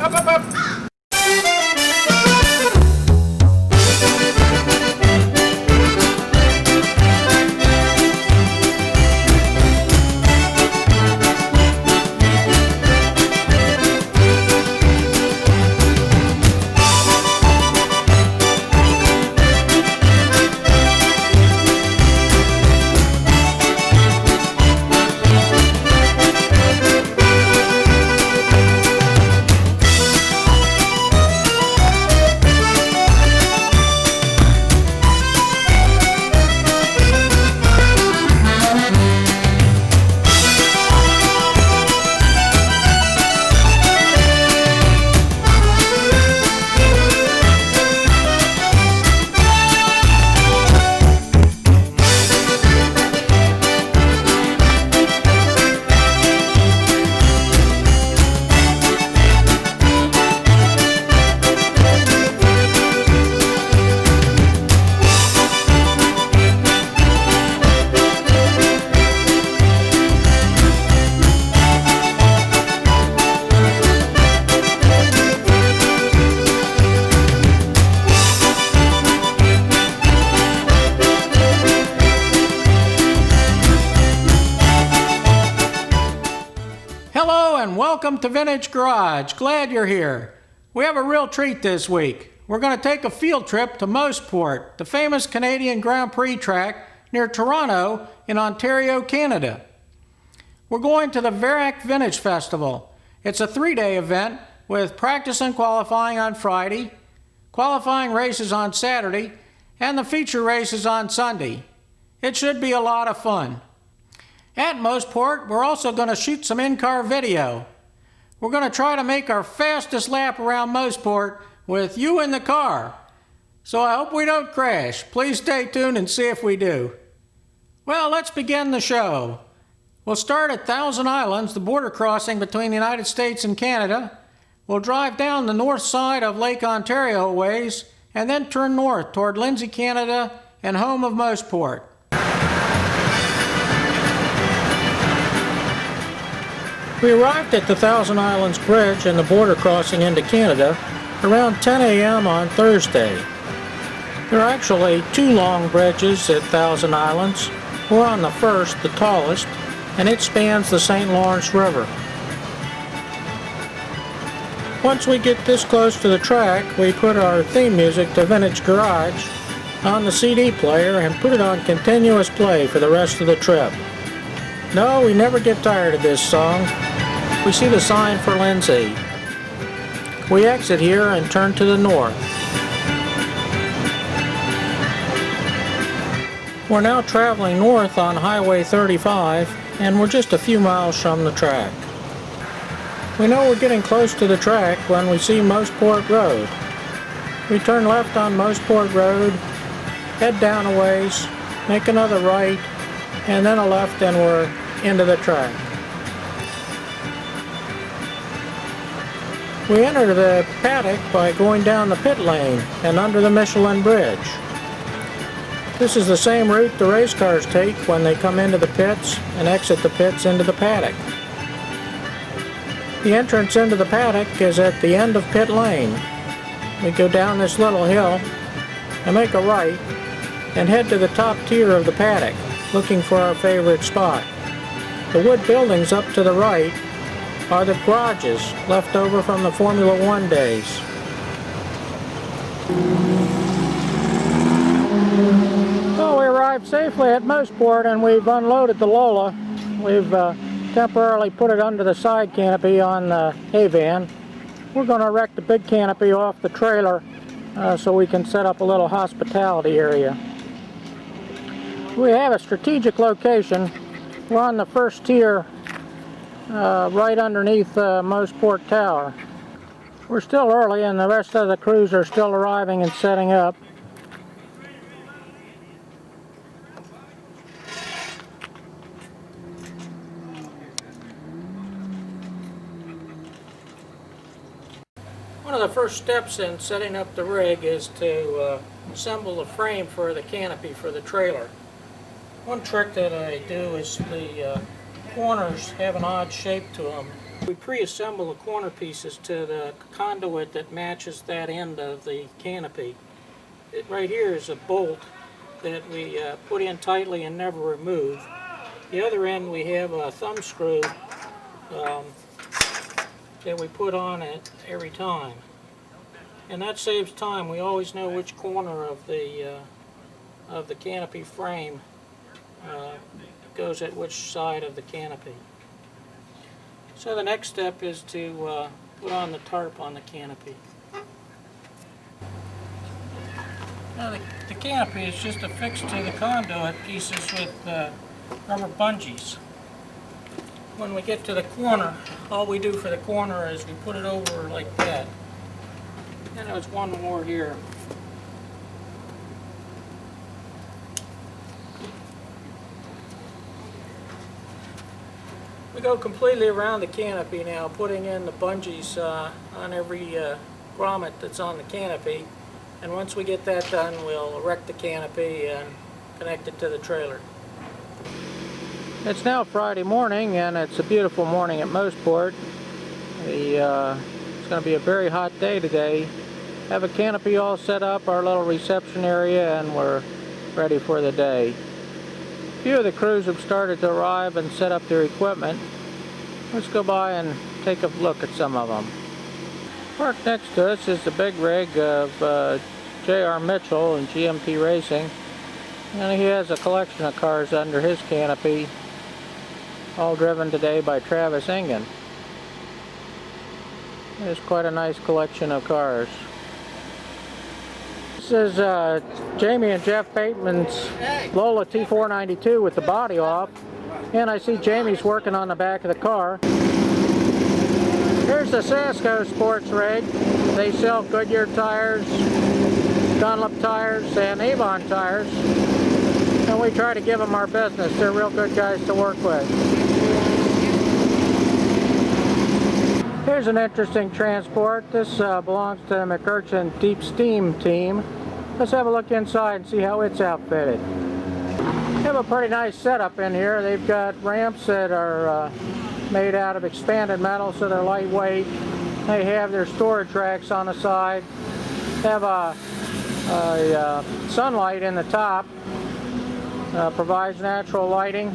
Up, up, up. Welcome to Vintage Garage. Glad you're here. We have a real treat this week. We're going to take a field trip to Mosport, the famous Canadian Grand Prix track near Toronto in Ontario, Canada. We're going to the VARAC Vintage Festival. It's a 3-day event with practice and qualifying on Friday, qualifying races on Saturday, and the feature races on Sunday. It should be a lot of fun. At Mosport, we're also going to shoot some in-car video. We're going to try to make our fastest lap around Mosport with you in the car. So I hope we don't crash. Please stay tuned and see if we do. Well, let's begin the show. We'll start at Thousand Islands, the border crossing between the United States and Canada. We'll drive down the north side of Lake Ontario a ways, and then turn north toward Lindsay, Canada, and home of Mosport. We arrived at the Thousand Islands Bridge and the border crossing into Canada around 10 a.m. on Thursday. There are actually 2 long bridges at Thousand Islands. We're on the first, the tallest, and it spans the St. Lawrence River. Once we get this close to the track, we put our theme music to Vintage Garage on the CD player and put it on continuous play for the rest of the trip. No, we never get tired of this song. We see the sign for Lindsay. We exit here and turn to the north. We're now traveling north on Highway 35, and we're just a few miles from the track. We know we're getting close to the track when we see Mosport Road. We turn left on Mosport Road, head down a ways, make another right, and then a left, and we're into the track. We enter the paddock by going down the pit lane and under the Michelin Bridge. This is the same route the race cars take when they come into the pits and exit the pits into the paddock. The entrance into the paddock is at the end of pit lane. We go down this little hill and make a right and head to the top tier of the paddock, looking for our favorite spot. The wood buildings up to the right are the garages left over from the Formula One days. Well, we arrived safely at Mosport and we've unloaded the Lola. We've temporarily put it under the side canopy on the hay van. We're going to erect the big canopy off the trailer so we can set up a little hospitality area. We have a strategic location. We're on the first tier right underneath Mosport Tower. We're still early and the rest of the crews are still arriving and setting up. One of the first steps in setting up the rig is to assemble the frame for the canopy for the trailer. One trick that I do is the corners have an odd shape to them, We pre-assemble the corner pieces to the conduit that matches that end of the canopy. Right here is a bolt that we put in tightly and never remove. The other end we have a thumb screw that we put on it every time. And that saves time. We always know which corner of the canopy frame goes at which side of the canopy. So the next step is to put on the tarp on the canopy. Now the canopy is just affixed to the conduit pieces with rubber bungees. When we get to the corner, all we do for the corner is we put it over like that. And there's one more here. We go completely around the canopy now, putting in the bungees on every grommet that's on the canopy. And once we get that done, we'll erect the canopy and connect it to the trailer. It's now Friday morning, and it's a beautiful morning at Mosport. It's going to be a very hot day today. Have a canopy all set up, our little reception area, and we're ready for the day. A few of the crews have started to arrive and set up their equipment. Let's go by and take a look at some of them. Parked next to us is the big rig of J.R. Mitchell and GMP Racing. And he has a collection of cars under his canopy, all driven today by Travis Ingen. There's quite a nice collection of cars. This is Jamie and Jeff Bateman's Lola T492 with the body off. And I see Jamie's working on the back of the car. Here's the Sasco Sports rig. They sell Goodyear tires, Dunlop tires, and Avon tires. And we try to give them our business. They're real good guys to work with. Here's an interesting transport. This belongs to the McUrchin Deep Steam team. Let's have a look inside and see how it's outfitted. They have a pretty nice setup in here. They've got ramps that are made out of expanded metal, so they're lightweight. They have their storage racks on the side. They have a sunlight in the top. Provides natural lighting.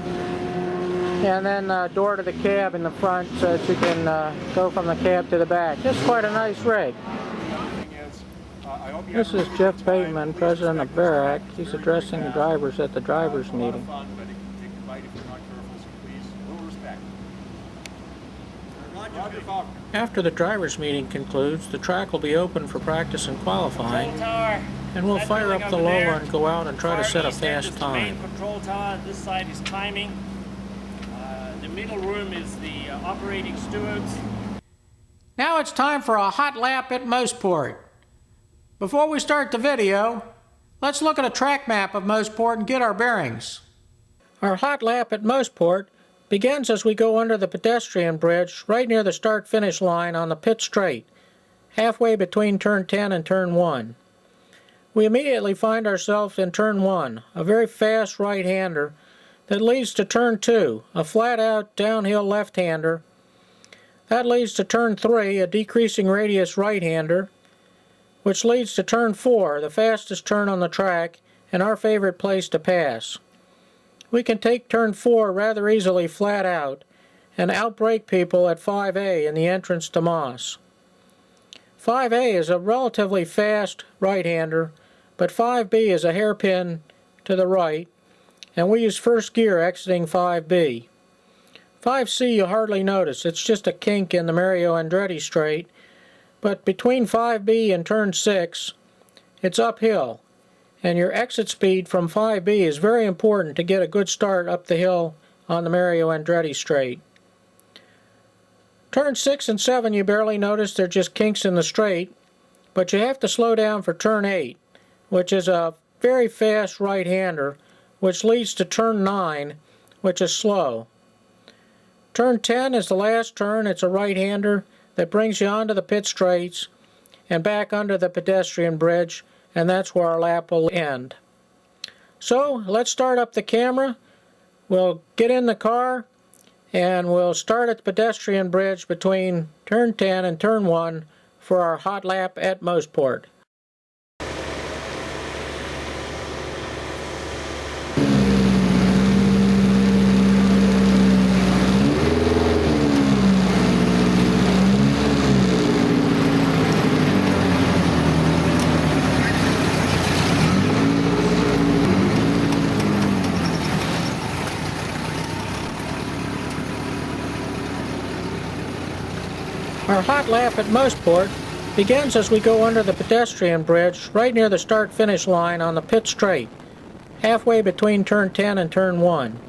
And then a door to the cab in the front so that you can go from the cab to the back. It's quite a nice rig. This is Jeff Bateman, president of VARAC. He's addressing the drivers at the drivers meeting. After the drivers meeting concludes, the track will be open for practice and qualifying, and we'll fire up the Lola and go out and try to set a fast time. Control tower. This side is timing. The middle room is the operating stewards. Now it's time for a hot lap at Mosport. Before we start the video, let's look at a track map of Mosport and get our bearings. Our hot lap at Mosport begins as we go under the pedestrian bridge right near the start-finish line on the pit straight, halfway between turn 10 and turn 1. We immediately find ourselves in turn 1, a very fast right-hander that leads to turn 2, a flat-out downhill left-hander. That leads to turn 3, a decreasing radius right-hander, which leads to turn 4, the fastest turn on the track and our favorite place to pass. We can take turn 4 rather easily flat out and outbrake people at 5A in the entrance to Moss. 5A is a relatively fast right-hander, but 5B is a hairpin to the right, and we use first gear exiting 5B. 5C you hardly notice, it's just a kink in the Mario Andretti straight, but between 5B and turn 6, it's uphill, and your exit speed from 5B is very important to get a good start up the hill on the Mario Andretti straight. Turn 6 and 7 you barely notice, they're just kinks in the straight, but you have to slow down for turn 8, which is a very fast right-hander, which leads to turn 9, which is slow. Turn 10 is the last turn. It's a right-hander that brings you onto the pit straights and back under the pedestrian bridge, and that's where our lap will end. So let's start up the camera. We'll get in the car and we'll start at the pedestrian bridge between turn 10 and turn 1 for our hot lap at Mosport. Our hot lap at Mosport begins as we go under the pedestrian bridge right near the start-finish line on the pit straight, halfway between turn 10 and turn 1.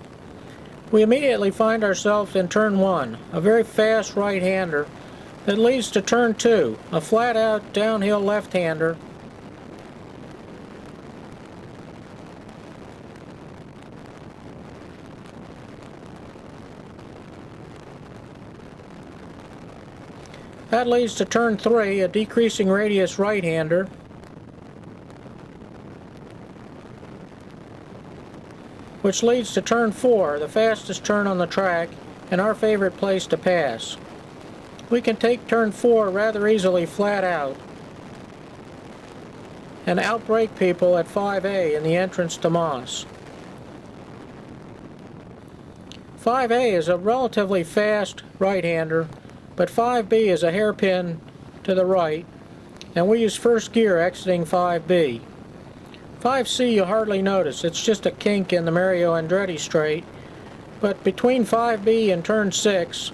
We immediately find ourselves in turn 1, a very fast right-hander that leads to turn 2, a flat-out downhill left-hander that leads to turn 3, a decreasing radius right-hander, which leads to turn 4, the fastest turn on the track and our favorite place to pass. We can take turn 4 rather easily flat out and outbrake people at 5A in the entrance to Moss. 5A is a relatively fast right-hander, but 5B is a hairpin to the right, and we use first gear exiting 5B. 5C you hardly notice, it's just a kink in the Mario Andretti straight, but between 5B and turn 6,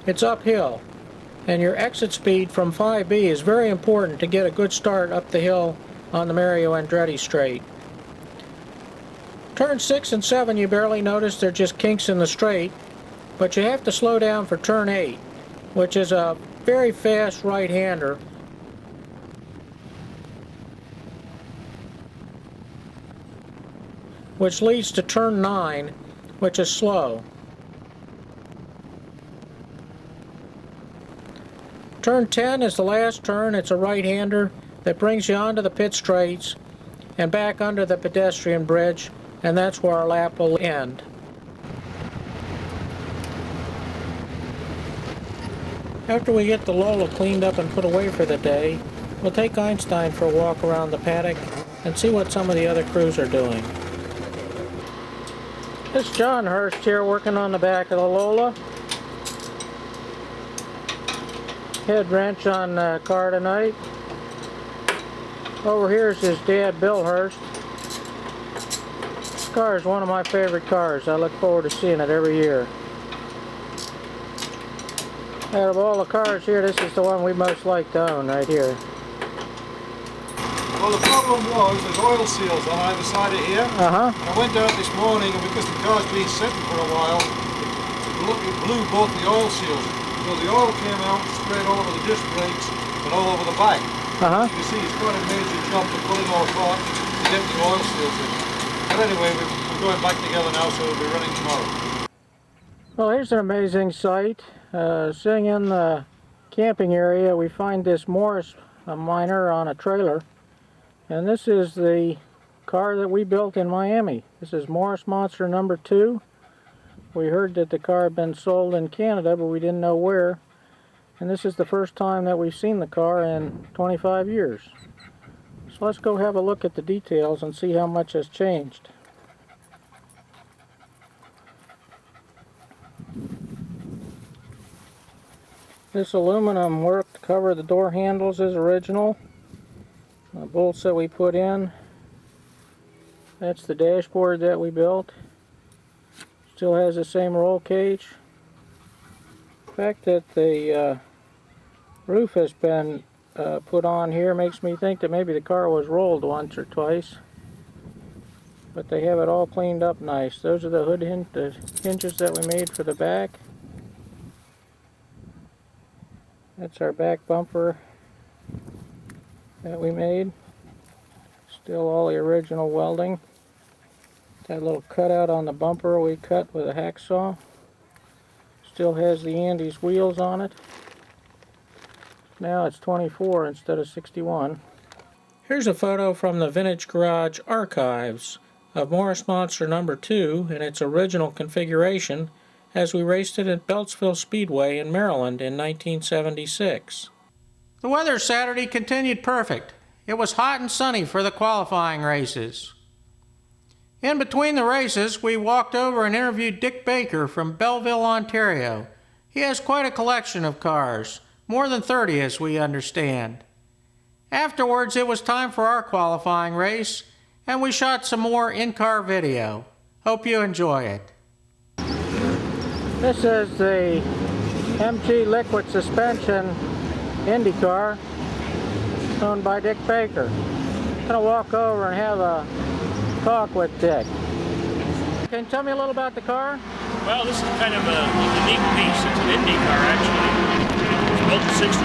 it's uphill, and your exit speed from 5B is very important to get a good start up the hill on the Mario Andretti straight. Turn 6 and 7 you barely notice, they're just kinks in the straight, but you have to slow down for turn 8. Which is a very fast right-hander, which leads to turn 9, which is slow. Turn 10 is the last turn. It's a right-hander that brings you onto the pit straights and back under the pedestrian bridge, and that's where our lap will end. After we get the Lola cleaned up and put away for the day, we'll take Einstein for a walk around the paddock and see what some of the other crews are doing. This is John Hirst here working on the back of the Lola. Head wrench on the car tonight. Over here is his dad, Bill Hirst. This car is one of my favorite cars. I look forward to seeing it every year. Out of all the cars here, this is the one we most like to own, right here. Well, the problem was there's oil seals on either side of here. I went out this morning, and because the car's been sitting for a while, it blew both the oil seals. So the oil came out and spread all over the disc brakes and all over the back. You can see it's quite a major job to pull it all apart to get the oil seals in. But anyway, we're going back together now, so we'll be running tomorrow. Well, here's an amazing sight. Sitting in the camping area, we find this Morris miner on a trailer, and this is the car that we built in Miami. This is Morris Monster number 2. We heard that the car had been sold in Canada, but we didn't know where, and this is the first time that we've seen the car in 25 years. So let's go have a look at the details and see how much has changed. This aluminum work to cover the door handles is original. The bolts that we put in, that's the dashboard that we built. Still has the same roll cage. The fact that the roof has been put on here makes me think that maybe the car was rolled once or twice. But they have it all cleaned up nice. Those are the hood hinges that we made for the back. That's our back bumper that we made. Still all the original welding. That little cutout on the bumper we cut with a hacksaw. Still has the Andes wheels on it. Now it's 24 instead of 61. Here's a photo from the Vintage Garage archives of Morris Monster number 2 in its original configuration as we raced it at Beltsville Speedway in Maryland in 1976. The weather Saturday continued perfect. It was hot and sunny for the qualifying races. In between the races, we walked over and interviewed Dick Baker from Belleville, Ontario. He has quite a collection of cars, more than 30 as we understand. Afterwards, it was time for our qualifying race, and we shot some more in-car video. Hope you enjoy it. This is the MG Liquid Suspension Indy car owned by Dick Baker. I'm going to walk over and have a talk with Dick. Can you tell me a little about the car? Well, this is kind of a unique piece. It's an Indy car, actually. It was built in '64,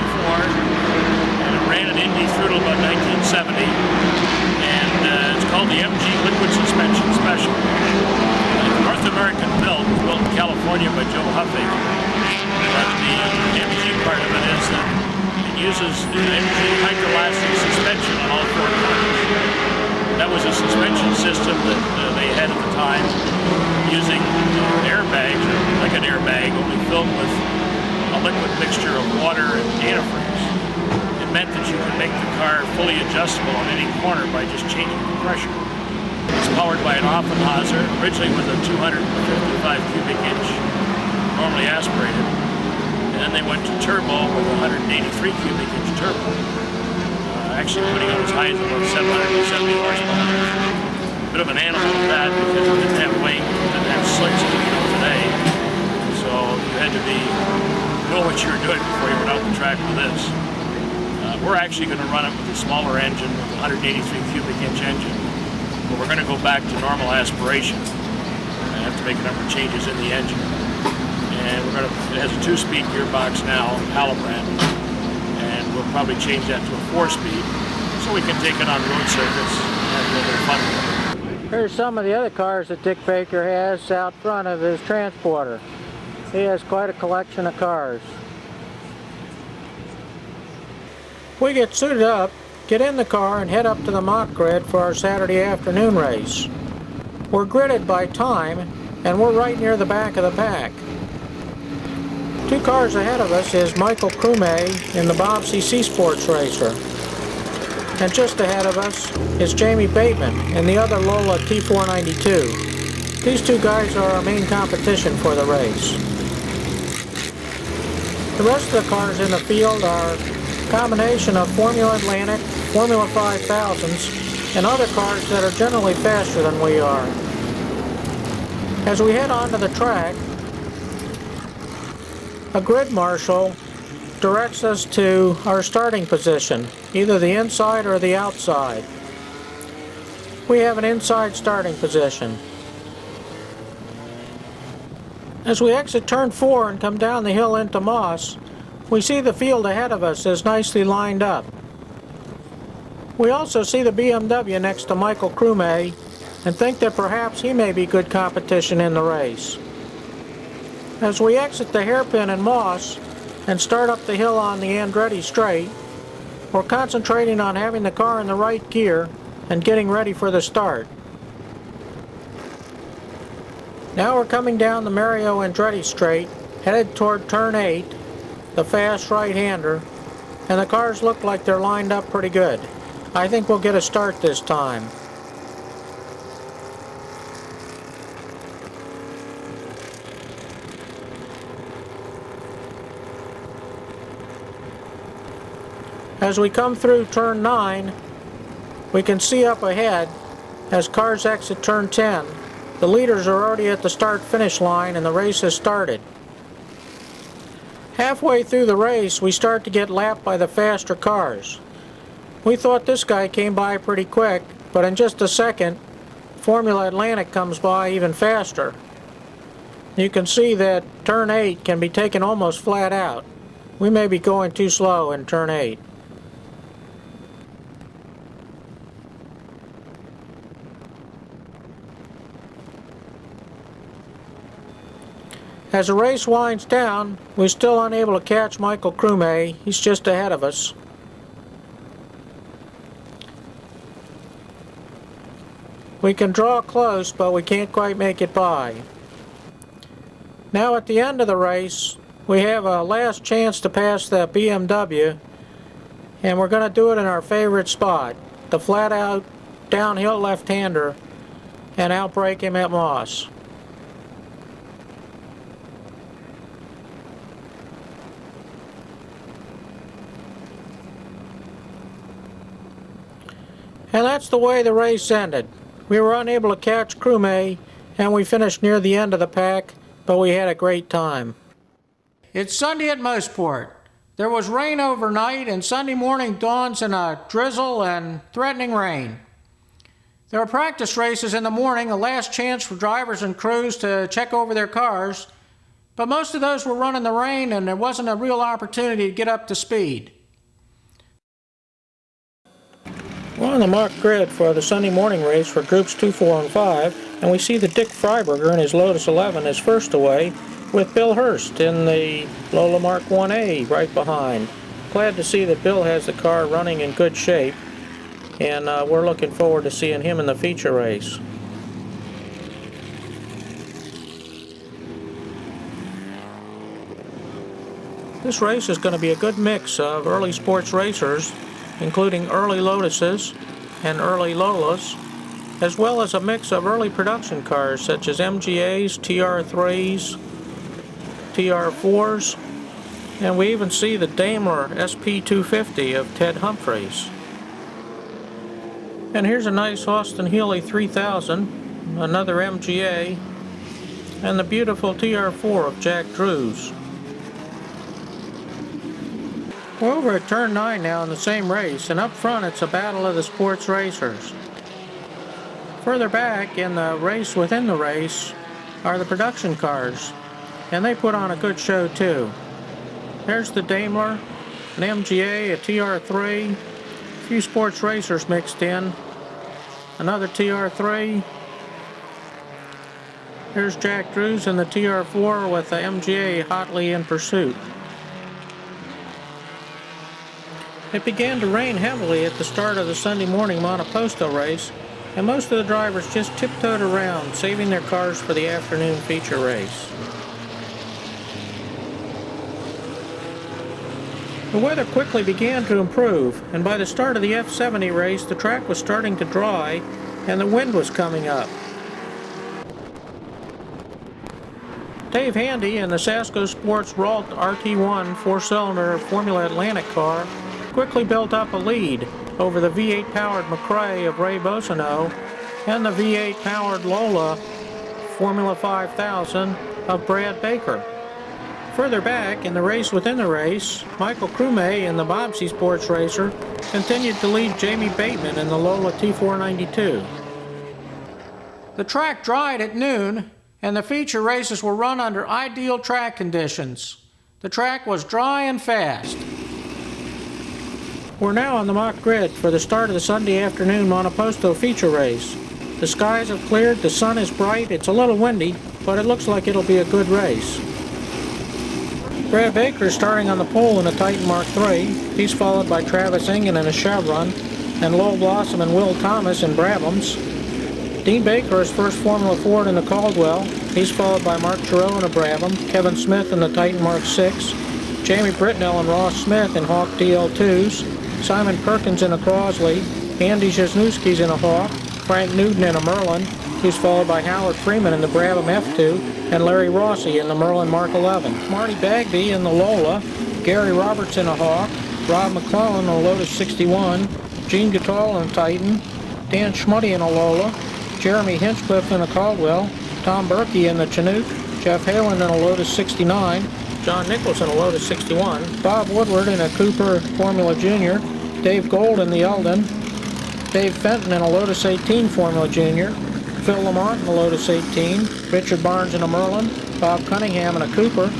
and it ran an Indy through to about 1970. And it's called the MG Liquid Suspension Special. North American built, was built in California by Joe Huffing. But the MG part of it is that it uses MG hydroelastic suspension on all four corners. That was a suspension system that they had at the time, using airbags, like an airbag, only filled with a liquid mixture of water and antifreeze. It meant that you could make the car fully adjustable on any corner by just changing the pressure. It's powered by an Offenhauser, originally with a 255 cubic inch, normally aspirated, and then they went to turbo with a 183 cubic inch turbo. Actually putting it as high as about 770 horsepower. Bit of an animal with that because it didn't have weight, it didn't have slicks as we know today. So you had to know what you were doing before you went out the track with this. We're actually going to run it with a smaller engine, with a 183 cubic inch engine. But we're going to go back to normal aspiration. I have to make a number of changes in the engine. And it has a 2-speed gearbox now, Halibran. And we'll probably change that to a 4-speed so we can take it on road circuits and have a little bit of fun with it. Here's some of the other cars that Dick Baker has out front of his transporter. He has quite a collection of cars. We get suited up, get in the car, and head up to the mock grid for our Saturday afternoon race. We're gridded by time, and we're right near the back of the pack. 2 cars ahead of us is Michael Crumey in the Bob C.C. Sports Racer. And just ahead of us is Jamie Bateman in the other Lola T492. These 2 guys are our main competition for the race. The rest of the cars in the field are a combination of Formula Atlantic, Formula 5000s, and other cars that are generally faster than we are. As we head onto the track, a grid marshal directs us to our starting position, either the inside or the outside. We have an inside starting position. As we exit turn 4 and come down the hill into Moss, we see the field ahead of us is nicely lined up. We also see the BMW next to Michael Crumey and think that perhaps he may be good competition in the race. As we exit the hairpin in Moss and start up the hill on the Andretti straight, we're concentrating on having the car in the right gear and getting ready for the start. Now we're coming down the Mario Andretti straight, headed toward turn 8, the fast right-hander, and the cars look like they're lined up pretty good. I think we'll get a start this time. As we come through turn 9, we can see up ahead, as cars exit turn 10, the leaders are already at the start-finish line and the race has started. Halfway through the race, we start to get lapped by the faster cars. We thought this guy came by pretty quick, but in just a second, Formula Atlantic comes by even faster. You can see that turn 8 can be taken almost flat out. We may be going too slow in turn 8. As the race winds down, we're still unable to catch Michael Crumey. He's just ahead of us. We can draw close, but we can't quite make it by. Now at the end of the race, we have a last chance to pass the BMW, and we're going to do it in our favorite spot, the flat out downhill left-hander, and outbreak him at Moss. And that's the way the race ended. We were unable to catch Crewmay, and we finished near the end of the pack, but we had a great time. It's Sunday at Mosport. There was rain overnight, and Sunday morning dawns in a drizzle and threatening rain. There were practice races in the morning, a last chance for drivers and crews to check over their cars, but most of those were run in the rain, and there wasn't a real opportunity to get up to speed. We're on the marked grid for the Sunday morning race for groups 2, 4, and 5, and we see that Dick Freiberger in his Lotus 11 is first away, with Bill Hirst in the Lola Mark 1A right behind. Glad to see that Bill has the car running in good shape, and we're looking forward to seeing him in the feature race. This race is going to be a good mix of early sports racers, including early Lotuses and early Lolas, as well as a mix of early production cars such as MGAs, TR3s, TR4s, and we even see the Daimler SP250 of Ted Humphreys. And here's a nice Austin Healey 3000, another MGA, and the beautiful TR4 of Jack Drews. We're over at turn 9 now in the same race, and up front it's a battle of the sports racers. Further back in the race within the race are the production cars, and they put on a good show too. There's the Daimler, an MGA, a TR3, a few sports racers mixed in, another TR3. There's Jack Drews in the TR4 with the MGA hotly in pursuit. It began to rain heavily at the start of the Sunday morning Monoposto race, and most of the drivers just tiptoed around, saving their cars for the afternoon feature race. The weather quickly began to improve, and by the start of the F70 race, the track was starting to dry, and the wind was coming up. Dave Handy in the Sasco Sports Ralt RT1 four-cylinder Formula Atlantic car quickly built up a lead over the V8-powered McRae of Ray Boissonneau and the V8-powered Lola Formula 5000 of Brad Baker. Further back, in the race within the race, Michael Crewmay in the Bobsey Sports Racer continued to lead Jamie Bateman in the Lola T492. The track dried at noon, and the feature races were run under ideal track conditions. The track was dry and fast. We're now on the mock grid for the start of the Sunday afternoon Monoposto feature race. The skies have cleared, the sun is bright, it's a little windy, but it looks like it'll be a good race. Brad Baker is starting on the pole in a Titan Mark III. He's followed by Travis Ingen in a Chevron, and Lowell Blossom and Will Thomas in Brabhams. Dean Baker is first Formula Ford in the Caldwell. He's followed by Mark Giroux in a Brabham, Kevin Smith in the Titan Mark VI, Jamie Britnell and Ross Smith in Hawk DL2s, Simon Perkins in a Crosley, Andy Jesnewski's in a Hawk, Frank Newton in a Merlin, who's followed by Howard Freeman in the Brabham F2, and Larry Rossi in the Merlin Mark 11. Marty Bagby in the Lola, Gary Roberts in a Hawk, Rob McClellan in a Lotus 61, Gene Gattal in a Titan, Dan Schmuddy in a Lola, Jeremy Hinchcliffe in a Caldwell, Tom Berkey in the Chinook, Jeff Halen in a Lotus 69, John Nichols in a Lotus 61, Bob Woodward in a Cooper Formula Junior, Dave Gold in the Eldon, Dave Fenton in a Lotus 18 Formula Junior, Phil Lamont in a Lotus 18, Richard Barnes in a Merlin, Bob Cunningham in a Cooper,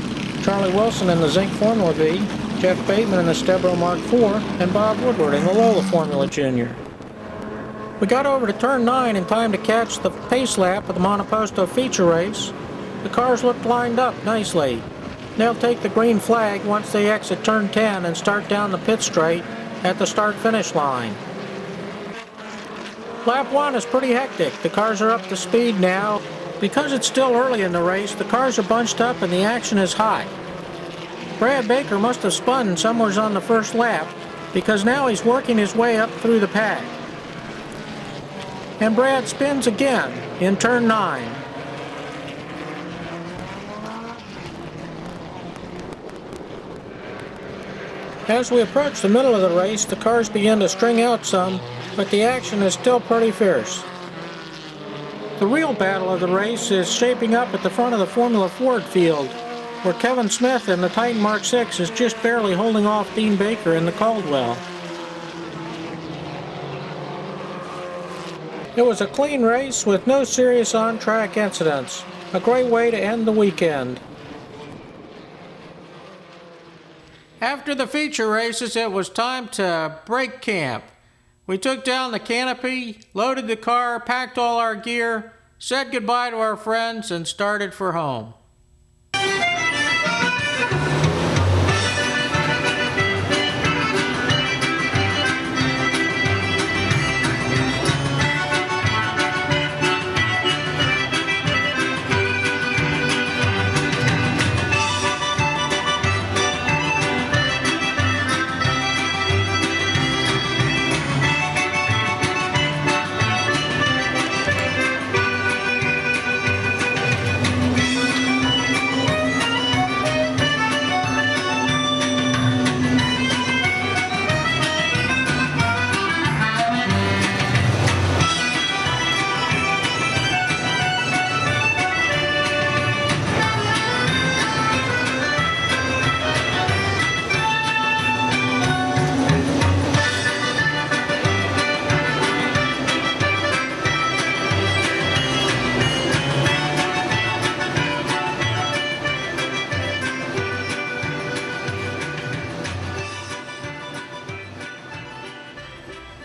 Charlie Wilson in the Zink Formula V, Jeff Bateman in the Stebro Mark IV, and Bob Woodward in the Lola Formula Junior. We got over to turn 9 in time to catch the pace lap of the Monoposto feature race. The cars looked lined up nicely. They'll take the green flag once they exit turn 10 and start down the pit straight at the start-finish line. Lap 1 is pretty hectic. The cars are up to speed now, Because it's still early in the race, the cars are bunched up and the action is high. Brad Baker must have spun somewhere on the first lap, because now he's working his way up through the pack. And Brad spins again in turn 9. As we approach the middle of the race, the cars begin to string out some, but the action is still pretty fierce. The real battle of the race is shaping up at the front of the Formula Ford field, where Kevin Smith in the Titan Mark VI is just barely holding off Dean Baker in the Caldwell. It was a clean race with no serious on-track incidents. A great way to end the weekend. After the feature races, it was time to break camp. We took down the Canopy, loaded the car, packed all our gear, said goodbye to our friends, and started for home.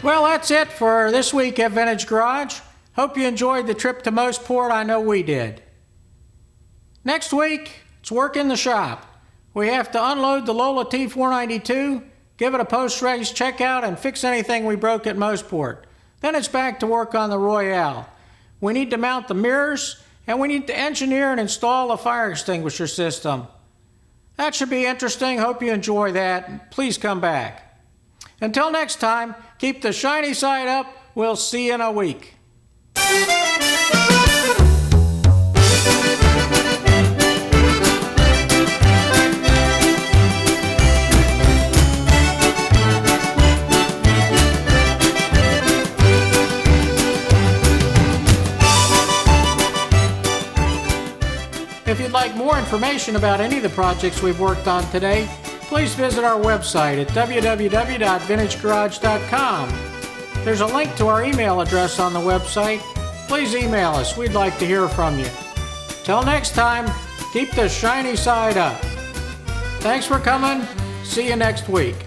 Well, that's it for this week at Vintage Garage. Hope you enjoyed the trip to Mosport. I know we did. Next week, it's work in the shop. We have to unload the Lola T492, give it a post-race checkout, and fix anything we broke at Mosport. Then it's back to work on the Royale. We need to mount the mirrors, and we need to engineer and install a fire extinguisher system. That should be interesting. Hope you enjoy that. Please come back. Until next time, keep the shiny side up. We'll see you in a week. If you'd like more information about any of the projects we've worked on today, please visit our website at www.vintagegarage.com. There's a link to our email address on the website. Please email us. We'd like to hear from you. Till next time, keep the shiny side up. Thanks for coming. See you next week.